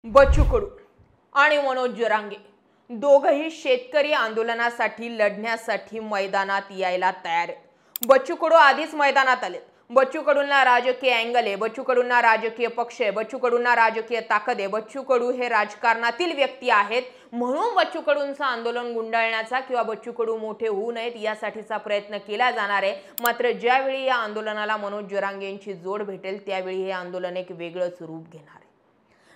बच्चू कडू आणि मनोज जरांगे दोघही शेतकरी आंदोलनासाठी लढण्यासाठी मैदानात यायला तयार आहेत। बच्चू कडू आधीच मैदानात आले। बच्चू कडूंना राजकीय अँगल आहे, बच्चू कडूंना राजकीय पक्ष आहे, बच्चू कडूंना राजकीय ताकद आहे। बच्चू कडू हे राजकारणातील व्यक्ती आहेत, म्हणून बच्चू कडूंचं आंदोलन गुंडाळण्याचा किंवा बच्चू कडू मोठे होऊ नयेत यासाठीचा प्रयत्न केला जाणार आहे। मात्र ज्यावेळी या आंदोलनाला मनोज जरांगेंची जोड भेटेल त्यावेळी हे आंदोलन एक वेगळंच रूप घेणार आहे।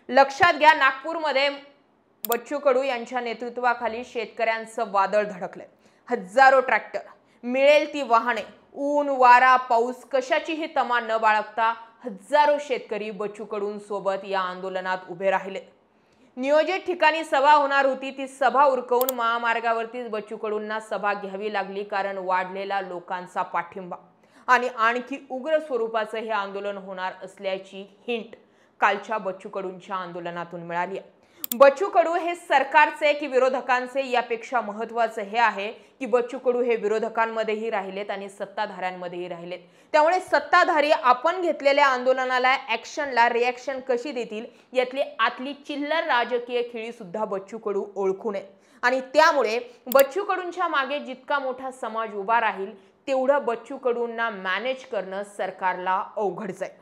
लक्षात घ्या, नागपूरमध्ये बच्चू कडू यांच्या नेतृत्वाखाली शेतकऱ्यांचं वादळ धडकलंय। हजारो ट्रॅक्टर, मिळेल ती वाहने, ऊन वारा पाऊस कशाचीही तमा न बाळगता हजारो शेतकरी बच्चू कडूंसोबत या आंदोलनात उभे राहिले। नियोजित ठिकाणी सभा होणार होती, ती सभा उरकवून महामार्गावरतीच बच्चू कडूंना सभा घ्यावी लागली, कारण वाढलेला लोकांचा पाठिंबा आणि आणखी उग्र स्वरूपाचं हे आंदोलन होणार असल्याची हिंट कालच्या बच्चू कडूंच्या आंदोलनातून मिळाली आहे। बच्चू कडू हे सरकारचे की विरोधकांचे यापेक्षा महत्त्वाचं हे आहे की बच्चू कडू हे विरोधकांमध्येही राहिलेत आणि सत्ताधाऱ्यांमध्येही राहिलेत। त्यामुळे सत्ताधारी आपण घेतलेल्या आंदोलनाला ॲक्शनला रिॲक्शन कशी देतील यातली आतली चिल्लर राजकीय खेळी सुद्धा बच्चू कडू ओळखून आहेत आणि त्यामुळे बच्चू कडूंच्या मागे जितका मोठा समाज उभा राहील तेवढं बच्चू कडूंना मॅनेज करणं सरकारला अवघड जाईल।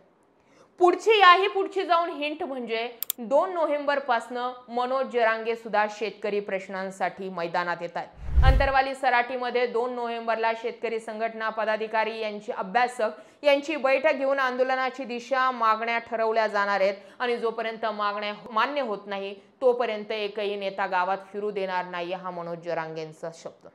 पुढची जाऊन हिंट म्हणजे 2 नोव्हेंबर पासून मनोज जरांगे सुद्धा शेतकरी प्रश्नांसाठी मैदानात येत आहेत। अंतरवाली सराटीमध्ये 2 नोव्हेंबरला शेतकरी संघटना पदाधिकारी यांची अभ्यासक यांची बैठक घेऊन आंदोलनाची दिशा मागण्या ठरवल्या जाणार आहेत आणि जोपर्यंत मागण्या मान्य होत नाही तोपर्यंत एकही नेता गावात फिरू देणार नाही, हा मनोज जरांगेंचा शब्द।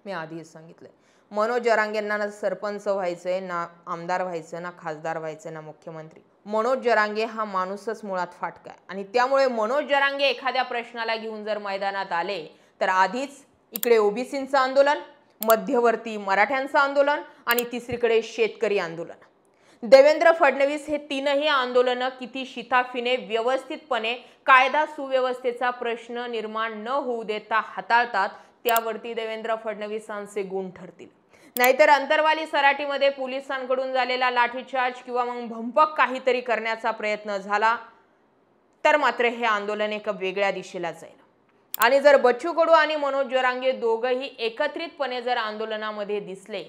मी आधीच सांगितलंय, मनोज जरांगेंना ना सरपंच व्हायचंय, ना आमदार व्हायचं, ना खासदार व्हायचं, ना मुख्यमंत्री। मनोज जरांगे हा माणूसच मुळात फाटका आहे आणि त्यामुळे मनोज जरांगे एखाद्या प्रश्नाला घेऊन जर मैदानात आले तर आधीच इकडे ओबीसींचं आंदोलन, मध्यवर्ती मराठ्यांचं आंदोलन आणि तिसरीकडे शेतकरी आंदोलन। देवेंद्र फडणवीस हे तीनही आंदोलनं किती शिताफीने व्यवस्थितपणे कायदा सुव्यवस्थेचा प्रश्न निर्माण न होऊ देता हाताळतात त्यावरती देवेंद्र फडणवीसांचे गुण ठरतील। नाहीतर अंतरवाली सराटीमध्ये पोलिसांकडून झालेला लाठीचार्ज किंवा मग भंपक काहीतरी करण्याचा प्रयत्न झाला तर मात्र हे आंदोलन एका वेगळ्या दिशेला जाईल। आणि जर बच्चू कडू आणि मनोज जरांगे दोघंही एकत्रितपणे जर आंदोलनामध्ये दिसले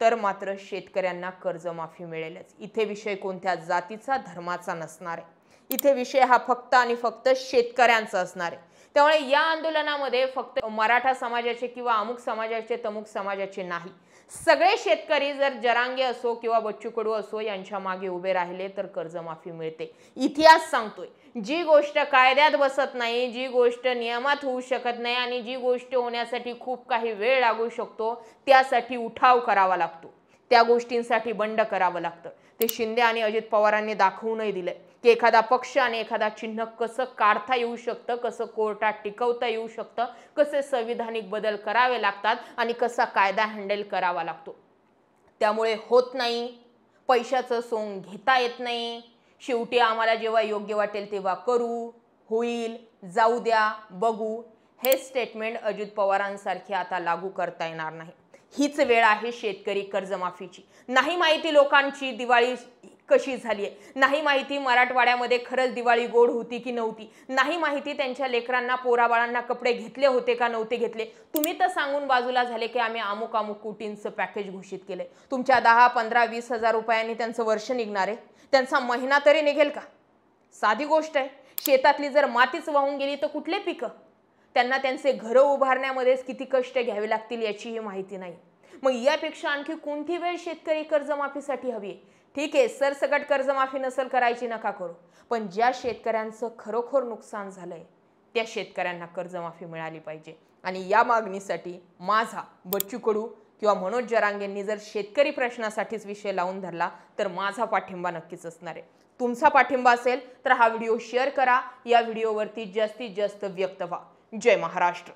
तर मात्र शेतकऱ्यांना कर्जमाफी मिळेलच। इथे विषय कोणत्या जातीचा धर्माचा नसणार आहे, इथे विषय हा फक्त आणि फक्त शेतकऱ्यांचा असणार आहे। त्यामुळे या आंदोलनामध्ये फक्त मराठा समाजाचे किंवा अमुक समाजाचे तमुक समाजाचे नाही, सगळे शेतकरी जर जरांगे असो किंवा बच्चू कडू असो यांच्या मागे उभे राहिले तर कर्जमाफी मिळते। इतिहास सांगतोय, जी गोष्ट कायद्यात बसत नाही, जी गोष्ट नियमात होऊ शकत नाही आणि जी गोष्ट होण्यासाठी खूप काही वेळ लागू शकतो त्यासाठी उठाव करावा लागतो, त्या गोष्टींसाठी बंड करावं लागतं। ते शिंदे आणि अजित पवारांनी दाखवूनही दिले की एखादा पक्ष आणि एखादा चिन्ह कसं काढता येऊ शकतं, कसं कोर्टात टिकवता येऊ शकतं, कसे संविधानिक बदल करावे लागतात आणि कसा कायदा हँडल करावा लागतो। त्यामुळे होत नाही, पैशाचं सोंग घेता येत नाही, शेवटी आम्हाला जेव्हा योग्य वाटेल तेव्हा करू, होईल, जाऊ द्या, बघू, हे स्टेटमेंट अजित पवारांसारखे आता लागू करता येणार नाही। हीच वेळ आहे शेतकरी कर्जमाफीची। नाही माहिती लोकांची दिवाळी कशी झाली आहे, नाही माहिती मराठवाड्यामध्ये खरंच दिवाळी गोड होती की नव्हती, नाही माहिती त्यांच्या लेकरांना पोराबाळांना कपडे घेतले होते का नव्हते घेतले। तुम्ही तर सांगून बाजूला झाले की आम्ही अमुक अमुक कोटींचं पॅकेज घोषित केलंय। तुमच्या 10, 15, 20 हजार रुपयांनी त्यांचं वर्ष निघणार आहे, त्यांचा महिना तरी निघेल का? साधी गोष्ट आहे, शेतातली जर मातीच वाहून गेली तर कुठले पिकं? त्यांना त्यांचे घरं उभारण्यामध्येच किती कष्ट घ्यावे लागतील याचीही माहिती नाही। मग यापेक्षा आणखी कोणती वेळ शेतकरी कर्जमाफीसाठी हवी आहे? ठीक आहे, सरसकट कर्जमाफी नसेल करायची नका करू, पण ज्या शेतकऱ्यांचं खरोखर नुकसान झालंय त्या शेतकऱ्यांना कर्जमाफी मिळाली पाहिजे। आणि या मागणीसाठी माझा, बच्चू कडू किंवा मनोज जरांगेंनी जर शेतकरी प्रश्नासाठीच विषय लावून धरला तर माझा पाठिंबा नक्कीच असणार आहे। तुमचा पाठिंबा असेल तर हा व्हिडिओ शेअर करा, या व्हिडिओवरती जास्तीत जास्त व्यक्त व्हा। जय महाराष्ट्र।